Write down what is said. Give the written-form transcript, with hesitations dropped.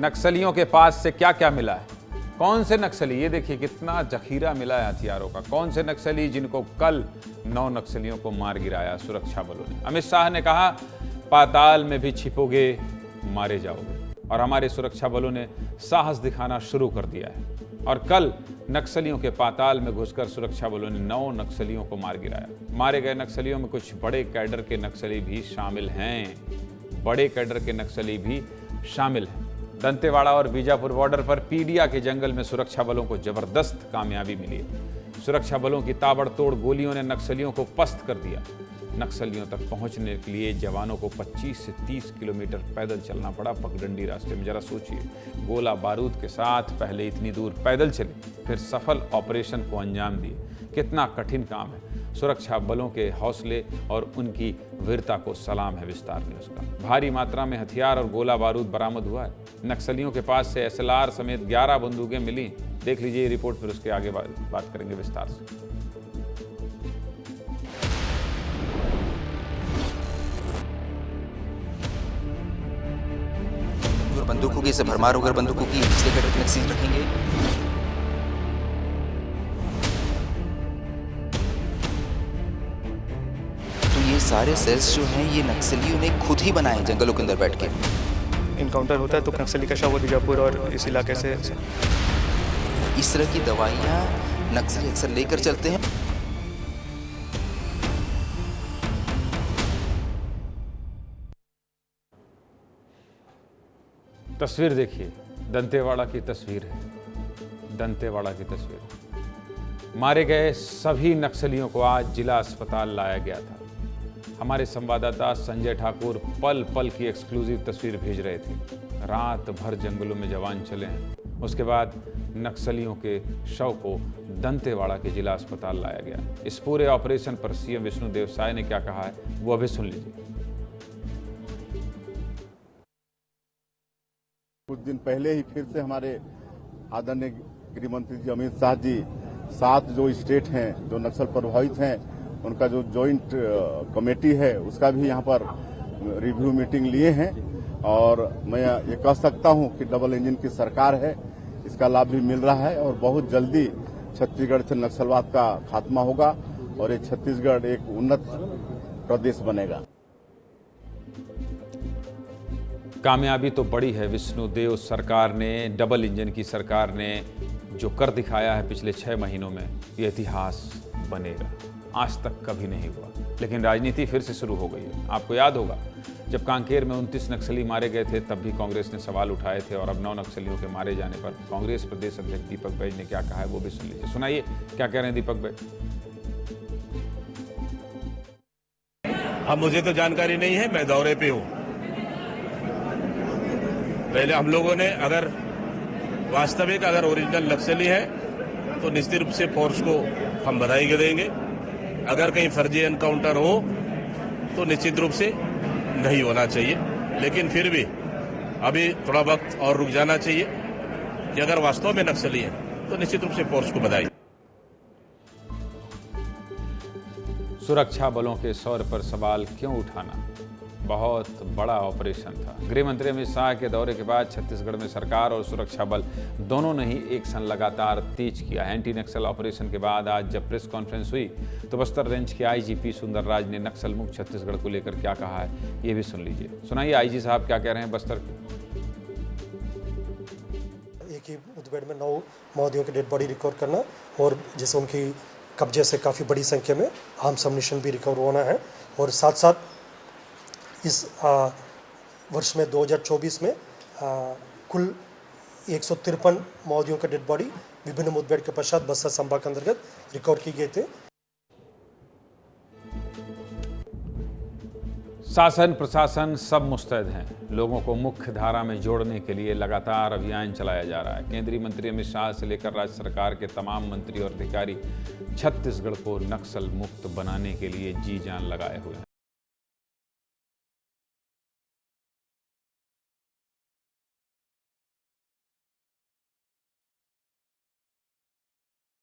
नक्सलियों के पास से क्या क्या मिला है। कौन से नक्सली, ये देखिए कितना जखीरा मिला है हथियारों का। कौन से नक्सली जिनको कल 9 नक्सलियों को मार गिराया सुरक्षा बलों ने। अमित शाह ने कहा पाताल में भी छिपोगे मारे जाओगे, और हमारे सुरक्षा बलों ने साहस दिखाना शुरू कर दिया है। और कल नक्सलियों के पाताल में घुसकर सुरक्षा बलों ने 9 नक्सलियों को मार गिराया। मारे गए नक्सलियों में कुछ बड़े कैडर के नक्सली भी शामिल हैं। बड़े कैडर के नक्सली भी शामिल हैं। दंतेवाड़ा और बीजापुर बॉर्डर पर पीडिया के जंगल में सुरक्षा बलों को जबरदस्त कामयाबी मिली है। सुरक्षा बलों की ताबड़तोड़ गोलियों ने नक्सलियों को पस्त कर दिया। नक्सलियों तक पहुंचने के लिए जवानों को 25 से 30 किलोमीटर पैदल चलना पड़ा पगडंडी रास्ते में। जरा सोचिए, गोला बारूद के साथ पहले इतनी दूर पैदल चले, फिर सफल ऑपरेशन को अंजाम दिए। कितना कठिन काम है। सुरक्षा बलों के हौसले और उनकी वीरता को सलाम है विस्तार न्यूज़ का। भारी मात्रा में हथियार और गोला बारूद बरामद हुआ है। नक्सलियों के पास से SLR समेत 11 बंदूकें मिली। देख लीजिए ये रिपोर्ट, फिर उसके आगे बात करेंगे विस्तार से। और बंदूकों की से भरमार होकर बंदूकों की पिछले कैडर के नक्सली रखेंगे। तो ये सारे सेल्स जो हैं ये नक्सलियों ने खुद ही बनाए जंगलों के अंदर बैठ के। इनकाउंटर होता है तो नक्सली का शव बीजापुर और इस इलाके से इस तरह की दवाइयाँ नक्सली अक्सर लेकर चलते हैं। तस्वीर देखिए, दंतेवाड़ा की तस्वीर है। दंतेवाड़ा की तस्वीर। मारे गए सभी नक्सलियों को आज जिला अस्पताल लाया गया था। हमारे संवाददाता संजय ठाकुर पल पल की एक्सक्लूसिव तस्वीर भेज रहे थे। रात भर जंगलों में जवान चले हैं। उसके बाद नक्सलियों के शव को दंतेवाड़ा के जिला अस्पताल लाया गया। इस पूरे ऑपरेशन पर CM विष्णुदेव साय ने क्या कहा है वो अभी सुन लीजिए। कुछ दिन पहले ही फिर से हमारे आदरणीय गृह मंत्री जी अमित शाह जी 7 जो स्टेट हैं जो नक्सल प्रभावित हैं उनका जो जॉइंट कमेटी है उसका भी यहाँ पर रिव्यू मीटिंग लिए हैं। और मैं ये कह सकता हूँ कि डबल इंजन की सरकार है, इसका लाभ भी मिल रहा है और बहुत जल्दी छत्तीसगढ़ से नक्सलवाद का खात्मा होगा और ये छत्तीसगढ़ एक उन्नत प्रदेश बनेगा। कामयाबी तो बड़ी है। विष्णुदेव सरकार ने, डबल इंजन की सरकार ने जो कर दिखाया है पिछले 6 महीनों में, ये इतिहास बनेगा। आज तक कभी नहीं हुआ। लेकिन राजनीति फिर से शुरू हो गई है। आपको याद होगा जब कांकेर में 29 नक्सली मारे गए थे तब भी कांग्रेस ने सवाल उठाए थे, और अब 9 नक्सलियों के मारे जाने पर कांग्रेस प्रदेश अध्यक्ष दीपक बैज ने क्या कहा है वो भी सुन लीजिए। सुनाइए क्या कह रहे हैं दीपक बैज। अब मुझे तो जानकारी नहीं है, मैं दौरे पे हूँ। पहले हम लोगों ने अगर वास्तविक अगर ओरिजिनल नक्सली है तो निश्चित रूप से फोर्स को हम बधाई देंगे। अगर कहीं फर्जी एनकाउंटर हो तो निश्चित रूप से नहीं होना चाहिए, लेकिन फिर भी अभी थोड़ा वक्त और रुक जाना चाहिए कि अगर वास्तव में नक्सली है तो निश्चित रूप से फोर्स को बधाई। सुरक्षा बलों के शौर्य पर सवाल क्यों उठाना। बहुत बड़ा ऑपरेशन था। गृह मंत्री अमित शाह के दौरे के बाद छत्तीसगढ़ में सरकार और सुरक्षा बल दोनों ने ही एक संग लगातार तेज किया। एंटी नक्सल ऑपरेशन के बाद आज जब प्रेस कॉन्फ्रेंस हुई तो बस्तर रेंज के IGP सुंदरराज ने नक्सल मुक्त छत्तीसगढ़ को लेकर क्या कहा है ये भी सुन लीजिए। सुनाइए IG साहब क्या कह रहे हैं बस्तर के। एक ही मुठभेड़ में 9 माओवादियों की डेड बॉडी रिकवर करना और जैसे उनकी कब्जे से काफ़ी बड़ी संख्या में आर्म्स अम्युनिशन भी रिकवर होना है। और साथ साथ इस वर्ष में 2024 में कुल 153 माओवादियों का डेड बॉडी विभिन्न मुठभेड़ के पश्चात बस्तर संभाग के अंतर्गत रिकवर की गए थे। शासन प्रशासन सब मुस्तैद हैं। लोगों को मुख्य धारा में जोड़ने के लिए लगातार अभियान चलाया जा रहा है। केंद्रीय मंत्री अमित शाह से लेकर राज्य सरकार के तमाम मंत्री और अधिकारी छत्तीसगढ़ को नक्सल मुक्त बनाने के लिए जी जान लगाए हुए हैं।